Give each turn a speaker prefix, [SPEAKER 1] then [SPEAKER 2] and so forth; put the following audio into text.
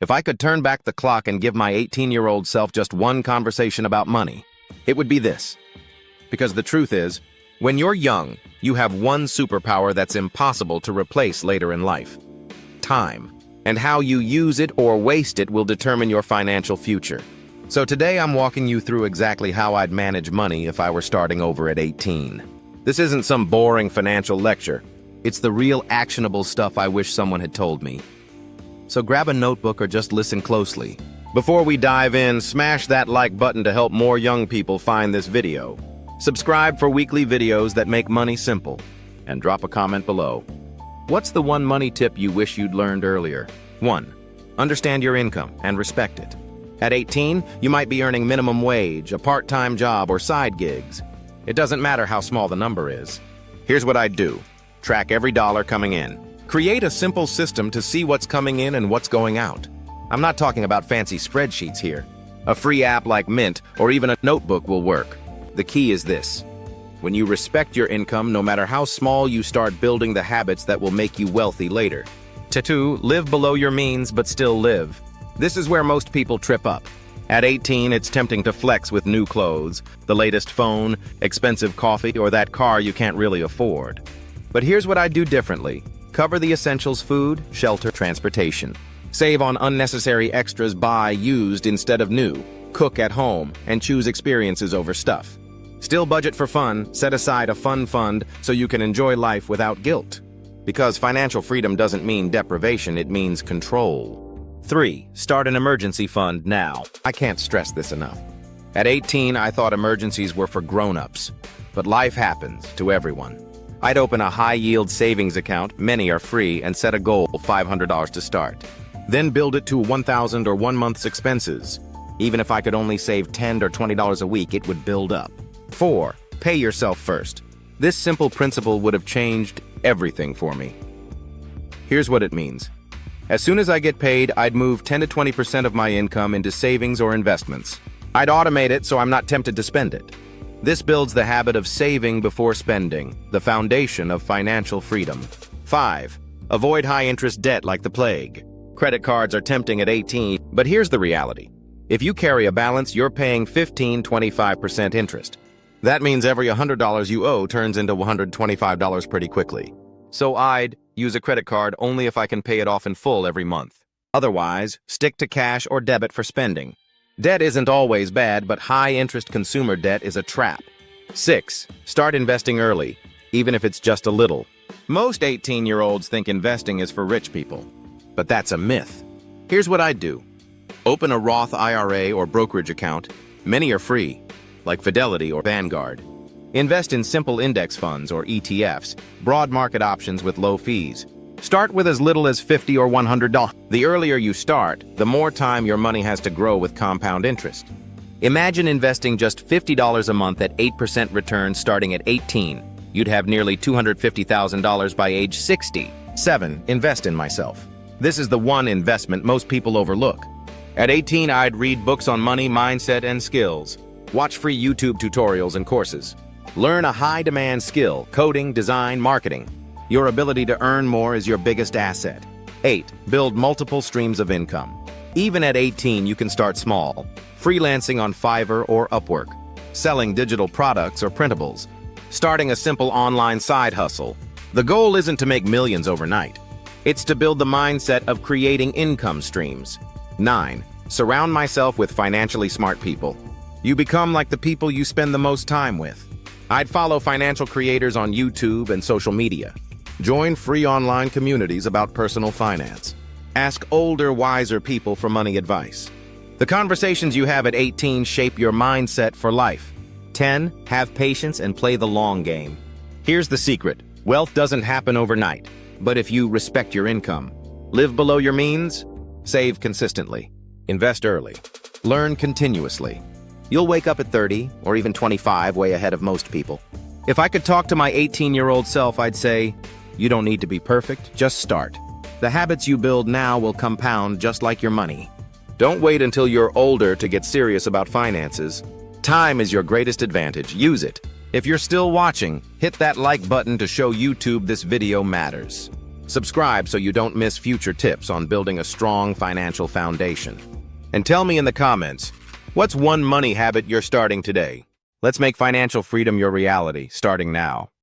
[SPEAKER 1] If I could turn back the clock and give my 18-year-old self just one conversation about money, it would be this. Because the truth is, when you're young, you have one superpower that's impossible to replace later in life: time. And how you use it or waste it will determine your financial future. So today I'm walking you through exactly how I'd manage money if I were starting over at 18. This isn't some boring financial lecture. It's the real actionable stuff I wish someone had told me. So grab a notebook or just listen closely. Before we dive in, smash that like button to help more young people find this video. Subscribe for weekly videos that make money simple. And drop a comment below. What's the one money tip you wish you'd learned earlier? 1. Understand your income and respect it. At 18, you might be earning minimum wage, a part-time job, or side gigs. It doesn't matter how small the number is. Here's what I'd do. Track every dollar coming in. Create a simple system to see what's coming in and what's going out. I'm not talking about fancy spreadsheets here. A free app like Mint or even a notebook will work. The key is this. When you respect your income, no matter how small, you start building the habits that will make you wealthy later. 2. Live below your means but still live. This is where most people trip up. At 18, it's tempting to flex with new clothes, the latest phone, expensive coffee, or that car you can't really afford. But here's what I'd do differently. Cover the essentials: food, shelter, transportation. Save on unnecessary extras, buy used instead of new. Cook at home, and choose experiences over stuff. Still budget for fun, set aside a fun fund so you can enjoy life without guilt. Because financial freedom doesn't mean deprivation, it means control. 3. Start an emergency fund now. I can't stress this enough. At 18, I thought emergencies were for grown-ups. But life happens to everyone. I'd open a high-yield savings account, many are free, and set a goal of $500 to start. Then build it to $1,000 or 1 month's expenses. Even if I could only save $10 or $20 a week, it would build up. 4. Pay yourself first. This simple principle would have changed everything for me. Here's what it means. As soon as I get paid, I'd move 10 to 20% of my income into savings or investments. I'd automate it so I'm not tempted to spend it. This builds the habit of saving before spending, the foundation of financial freedom. 5. Avoid high-interest debt like the plague. Credit cards are tempting at 18, but here's the reality. If you carry a balance, you're paying 15–25% interest. That means every $100 you owe turns into $125 pretty quickly. So I'd use a credit card only if I can pay it off in full every month. Otherwise, stick to cash or debit for spending. Debt isn't always bad, but high-interest consumer debt is a trap. 6. Start investing early, even if it's just a little. Most 18-year-olds think investing is for rich people, but that's a myth. Here's what I'd do. Open a Roth IRA or brokerage account. Many are free, like Fidelity or Vanguard. Invest in simple index funds or ETFs, broad market options with low fees. Start with as little as $50 or $100. The earlier you start, the more time your money has to grow with compound interest. Imagine investing just $50 a month at 8% return starting at 18. You'd have nearly $250,000 by age 60. 7. Invest in myself. This is the one investment most people overlook. At 18, I'd read books on money, mindset, and skills. Watch free YouTube tutorials and courses. Learn a high-demand skill: coding, design, marketing. Your ability to earn more is your biggest asset. 8. Build multiple streams of income. Even at 18, you can start small. Freelancing on Fiverr or Upwork. Selling digital products or printables. Starting a simple online side hustle. The goal isn't to make millions overnight. It's to build the mindset of creating income streams. 9. Surround myself with financially smart people. You become like the people you spend the most time with. I'd follow financial creators on YouTube and social media. Join free online communities about personal finance. Ask older, wiser people for money advice. The conversations you have at 18 shape your mindset for life. 10. Have patience and play the long game. Here's the secret. Wealth doesn't happen overnight. But if you respect your income, live below your means, save consistently, invest early, learn continuously, you'll wake up at 30 or even 25 way ahead of most people. If I could talk to my 18-year-old self, I'd say, you don't need to be perfect, just start. The habits you build now will compound just like your money. Don't wait until you're older to get serious about finances. Time is your greatest advantage. Use it. If you're still watching, hit that like button to show YouTube this video matters. Subscribe so you don't miss future tips on building a strong financial foundation. And tell me in the comments, what's one money habit you're starting today? Let's make financial freedom your reality, starting now.